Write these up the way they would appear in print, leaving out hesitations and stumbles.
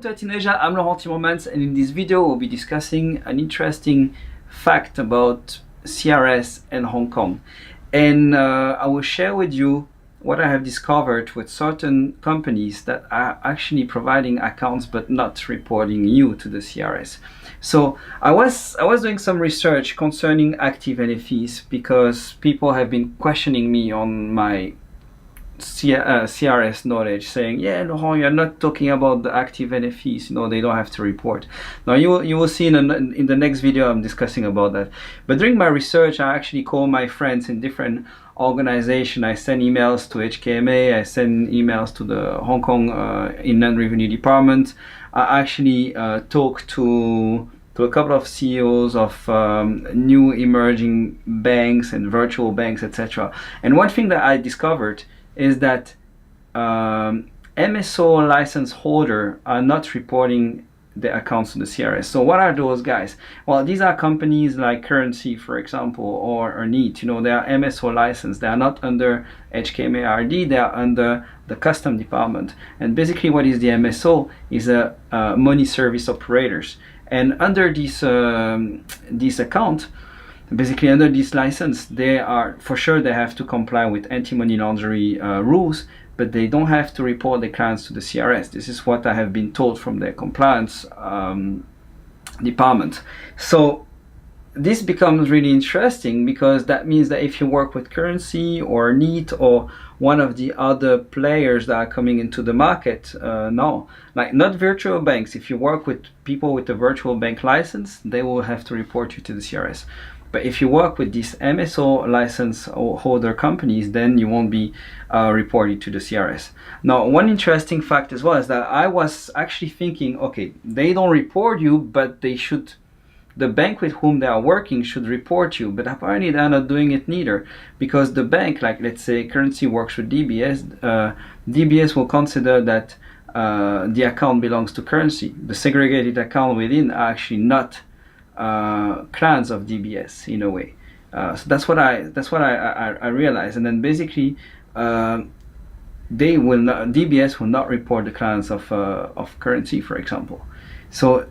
to IT in Asia. I'm Laurent Timmermans, and in this video we'll be discussing an interesting fact about CRS and Hong Kong. And I will share with you what I have discovered with certain companies that are actually providing accounts but not reporting you to the CRS. So I was doing some research concerning active NFEs because people have been questioning me on my CRS knowledge, saying, yeah, Laurent, you're not talking about the active NFEs, you know, they don't have to report. Now you will see in the next video I'm discussing about that. But during my research, I actually call my friends in different organizations. I send emails to HKMA, I send emails to the Hong Kong Inland Revenue Department. I actually talk to a couple of CEOs of new emerging banks and virtual banks, etc. And one thing that I discovered is that MSO license holder are not reporting the accounts to the CRS. So what are those guys? Well, these are companies like Currency, for example, or Neat. You know, they are MSO licensed. They are not under HKMA-RD. They are under the custom department. And basically, what is the MSO? Is a money service operators. And under this account, basically under this license, they are for sure they have to comply with anti-money laundering rules, but they don't have to report the clients to the CRS. This is what I have been told from their compliance department. So this becomes really interesting because that means that if you work with Currency or Neat or one of the other players that are coming into the market now, like not virtual banks, if you work with people with a virtual bank license, they will have to report you to the CRS. But if you work with these MSO license holder companies, then you won't be reported to the CRS. Now, one interesting fact as well is that I was actually thinking, okay, they don't report you, but they should, the bank with whom they are working should report you. But apparently they're not doing it neither, because the bank, like let's say Currency works with DBS, DBS will consider that the account belongs to Currency. The segregated account within are actually not clients of DBS in a way. So that's what I realized. And then basically they will not, DBS will not report the clients of Currency, for example. So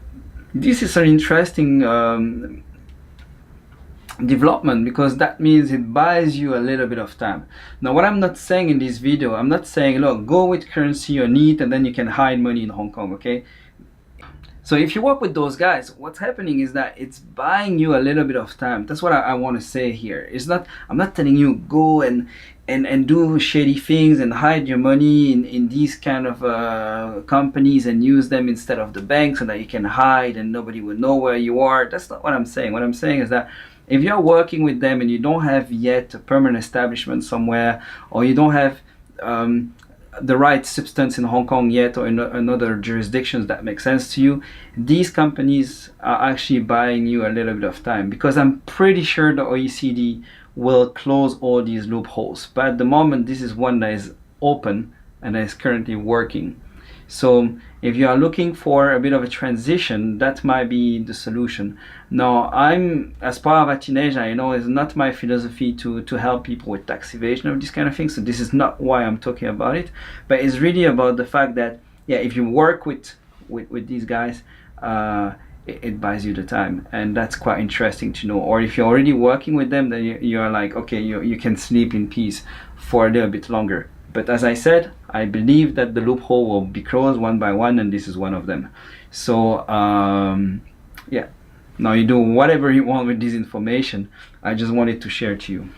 this is an interesting development, because that means it buys you a little bit of time. Now, what I'm not saying in this video, I'm not saying, look, go with Currency or Neat and then you can hide money in Hong Kong, okay? So if you work with those guys, what's happening is that it's buying you a little bit of time. That's what I want to say here. It's not, I'm not telling you go and do shady things and hide your money in these kind of companies and use them instead of the bank so that you can hide and nobody will know where you are. That's not what I'm saying. What I'm saying is that if you're working with them and you don't have yet a permanent establishment somewhere, or you don't have the right substance in Hong Kong yet, or in another jurisdictions that make sense to you, these companies are actually buying you a little bit of time, because I'm pretty sure the OECD will close all these loopholes. But at the moment, this is one that is open and that is currently working. So if you are looking for a bit of a transition, that might be the solution. Now, I'm, as part of IT in Asia, you know, it's not my philosophy to help people with tax evasion or this kind of thing. So this is not why I'm talking about it. But it's really about the fact that, yeah, if you work with these guys, it buys you the time. And that's quite interesting to know. Or if you're already working with them, then you are like, okay, you can sleep in peace for a little bit longer. But as I said, I believe that the loophole will be closed one by one, and this is one of them. So yeah, now you do whatever you want with this information. I just wanted to share to you.